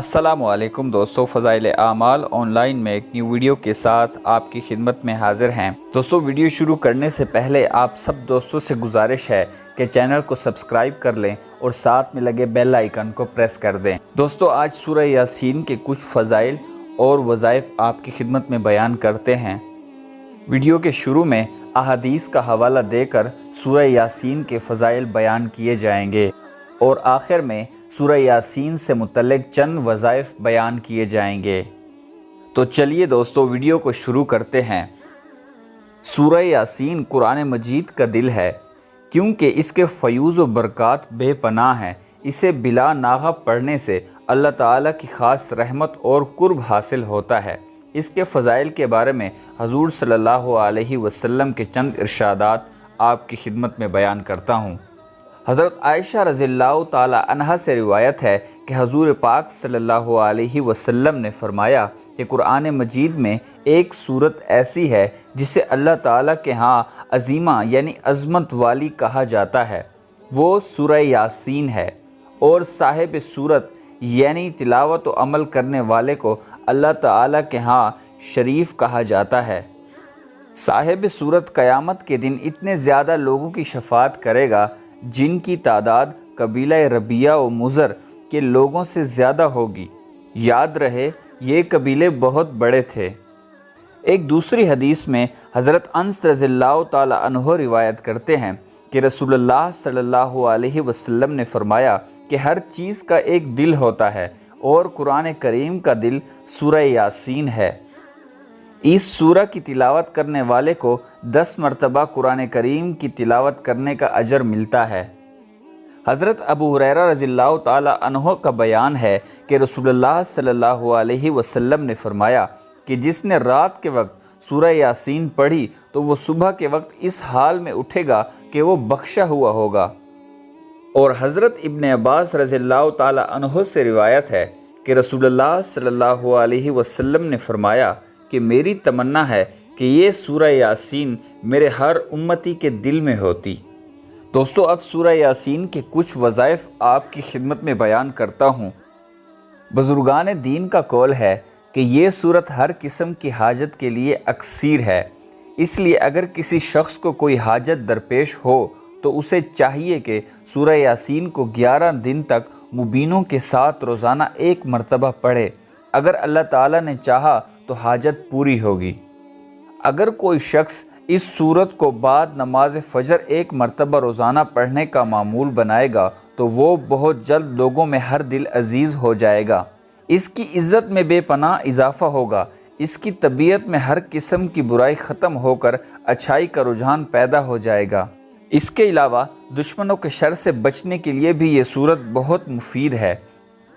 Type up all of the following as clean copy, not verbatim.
السلام علیکم دوستو، فضائل اعمال آن لائن میں ایک نیو ویڈیو کے ساتھ آپ کی خدمت میں حاضر ہیں۔ دوستو، ویڈیو شروع کرنے سے پہلے آپ سب دوستوں سے گزارش ہے کہ چینل کو سبسکرائب کر لیں اور ساتھ میں لگے بیل آئیکن کو پریس کر دیں۔ دوستو، آج سورہ یاسین کے کچھ فضائل اور وظائف آپ کی خدمت میں بیان کرتے ہیں۔ ویڈیو کے شروع میں احادیث کا حوالہ دے کر سورہ یاسین کے فضائل بیان کیے جائیں گے اور آخر میں سورہ یاسین سے متعلق چند وظائف بیان کیے جائیں گے۔ تو چلیے دوستو، ویڈیو کو شروع کرتے ہیں۔ سورہ یاسین قرآن مجید کا دل ہے، کیونکہ اس کے فیوز و برکات بے پناہ ہیں۔ اسے بلا ناغہ پڑھنے سے اللہ تعالیٰ کی خاص رحمت اور قرب حاصل ہوتا ہے۔ اس کے فضائل کے بارے میں حضور صلی اللہ علیہ وسلم کے چند ارشادات آپ کی خدمت میں بیان کرتا ہوں۔ حضرت عائشہ رضی اللہ تعالی عنہا سے روایت ہے کہ حضور پاک صلی اللہ علیہ وسلم نے فرمایا کہ قرآن مجید میں ایک سورت ایسی ہے جسے اللہ تعالیٰ کے ہاں عظیمہ یعنی عظمت والی کہا جاتا ہے، وہ سورہ یاسین ہے، اور صاحب سورت یعنی تلاوت و عمل کرنے والے کو اللہ تعالیٰ کے ہاں شریف کہا جاتا ہے۔ صاحب سورت قیامت کے دن اتنے زیادہ لوگوں کی شفاعت کرے گا جن کی تعداد قبیلہ ربیہ و مضر کے لوگوں سے زیادہ ہوگی۔ یاد رہے، یہ قبیلے بہت بڑے تھے۔ ایک دوسری حدیث میں حضرت انس رضی اللہ تعالی عنہ روایت کرتے ہیں کہ رسول اللہ صلی اللہ علیہ وسلم نے فرمایا کہ ہر چیز کا ایک دل ہوتا ہے، اور قرآن کریم کا دل سورہ یاسین ہے۔ اس سورہ کی تلاوت کرنے والے کو 10 مرتبہ قرآن کریم کی تلاوت کرنے کا اجر ملتا ہے۔ حضرت ابو ہریرہ رضی اللہ تعالی عنہ کا بیان ہے کہ رسول اللہ صلی اللہ علیہ وسلم نے فرمایا کہ جس نے رات کے وقت سورہ یاسین پڑھی تو وہ صبح کے وقت اس حال میں اٹھے گا کہ وہ بخشا ہوا ہوگا۔ اور حضرت ابن عباس رضی اللہ تعالی عنہ سے روایت ہے کہ رسول اللہ صلی اللہ علیہ وسلم نے فرمایا کہ میری تمنا ہے کہ یہ سورہ یاسین میرے ہر امتی کے دل میں ہوتی۔ دوستو، اب سورہ یاسین کے کچھ وظائف آپ کی خدمت میں بیان کرتا ہوں۔ بزرگان دین کا قول ہے کہ یہ سورت ہر قسم کی حاجت کے لیے اکثیر ہے، اس لیے اگر کسی شخص کو کوئی حاجت درپیش ہو تو اسے چاہیے کہ سورہ یاسین کو 11 دن تک مبینوں کے ساتھ روزانہ 1 مرتبہ پڑھے۔ اگر اللہ تعالیٰ نے چاہا تو حاجت پوری ہوگی۔ اگر کوئی شخص اس سورت کو بعد نماز فجر 1 مرتبہ روزانہ پڑھنے کا معمول بنائے گا تو وہ بہت جلد لوگوں میں ہر دل عزیز ہو جائے گا۔ اس کی عزت میں بے پناہ اضافہ ہوگا۔ اس کی طبیعت میں ہر قسم کی برائی ختم ہو کر اچھائی کا رجحان پیدا ہو جائے گا۔ اس کے علاوہ دشمنوں کے شر سے بچنے کے لیے بھی یہ سورت بہت مفید ہے۔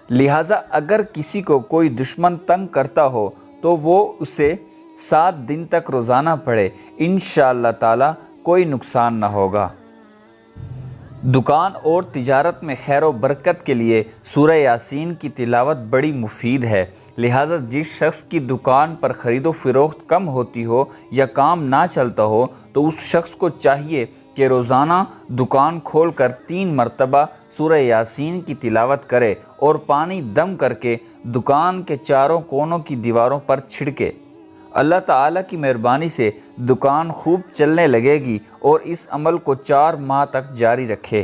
لہٰذا اگر کسی کو کوئی دشمن تنگ کرتا ہو تو وہ اسے 7 دن تک روزانہ پڑھے، انشاءاللہ تعالی کوئی نقصان نہ ہوگا۔ دکان اور تجارت میں خیر و برکت کے لیے سورہ یاسین کی تلاوت بڑی مفید ہے۔ لہٰذا جس شخص کی دکان پر خرید و فروخت کم ہوتی ہو یا کام نہ چلتا ہو تو اس شخص کو چاہیے کہ روزانہ دکان کھول کر 3 مرتبہ سورہ یاسین کی تلاوت کرے اور پانی دم کر کے دکان کے چاروں کونوں کی دیواروں پر چھڑکے۔ اللہ تعالیٰ کی مہربانی سے دکان خوب چلنے لگے گی، اور اس عمل کو 4 ماہ تک جاری رکھے۔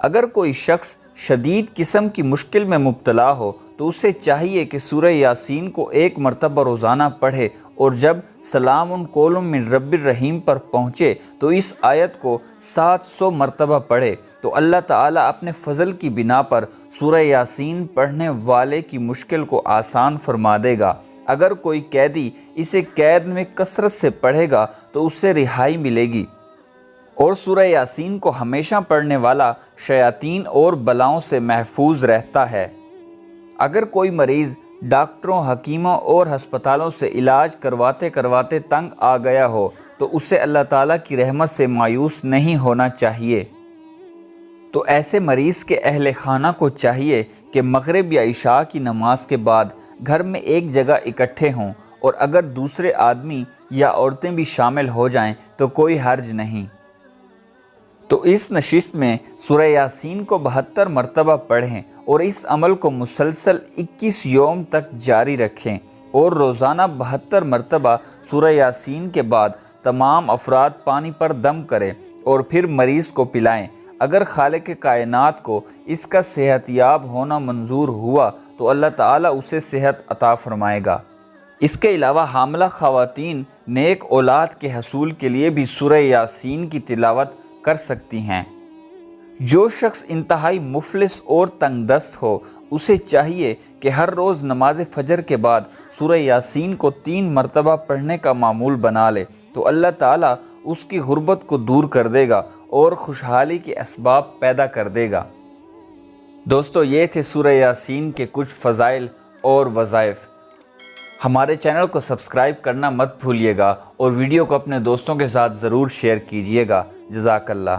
اگر کوئی شخص شدید قسم کی مشکل میں مبتلا ہو تو اسے چاہیے کہ سورہ یاسین کو 1 مرتبہ روزانہ پڑھے، اور جب سلام قول من رب الرحیم پر پہنچے تو اس آیت کو 700 مرتبہ پڑھے تو اللہ تعالیٰ اپنے فضل کی بنا پر سورہ یاسین پڑھنے والے کی مشکل کو آسان فرما دے گا۔ اگر کوئی قیدی اسے قید میں کثرت سے پڑھے گا تو اسے رہائی ملے گی، اور سورہ یاسین کو ہمیشہ پڑھنے والا شیاطین اور بلاؤں سے محفوظ رہتا ہے۔ اگر کوئی مریض ڈاکٹروں، حکیموں اور ہسپتالوں سے علاج کرواتے کرواتے تنگ آ گیا ہو تو اسے اللہ تعالیٰ کی رحمت سے مایوس نہیں ہونا چاہیے۔ تو ایسے مریض کے اہل خانہ کو چاہیے کہ مغرب یا عشاء کی نماز کے بعد گھر میں ایک جگہ اکٹھے ہوں، اور اگر دوسرے آدمی یا عورتیں بھی شامل ہو جائیں تو کوئی حرج نہیں۔ تو اس نشست میں سورہ یاسین کو 72 مرتبہ پڑھیں اور اس عمل کو مسلسل 21 یوم تک جاری رکھیں، اور روزانہ 72 مرتبہ سورہ یاسین کے بعد تمام افراد پانی پر دم کریں اور پھر مریض کو پلائیں۔ اگر خالق کائنات کو اس کا صحت یاب ہونا منظور ہوا تو اللہ تعالیٰ اسے صحت عطا فرمائے گا۔ اس کے علاوہ حاملہ خواتین نیک اولاد کے حصول کے لیے بھی سورہ یاسین کی تلاوت کر سکتی ہیں۔ جو شخص انتہائی مفلس اور تنگ دست ہو، اسے چاہیے کہ ہر روز نماز فجر کے بعد سورہ یاسین کو 3 مرتبہ پڑھنے کا معمول بنا لے، تو اللہ تعالیٰ اس کی غربت کو دور کر دے گا اور خوشحالی کے اسباب پیدا کر دے گا۔ دوستو، یہ تھے سورہ یاسین کے کچھ فضائل اور وظائف۔ ہمارے چینل کو سبسکرائب کرنا مت بھولیے گا اور ویڈیو کو اپنے دوستوں کے ساتھ ضرور شیئر کیجیے گا۔ جزاک اللہ۔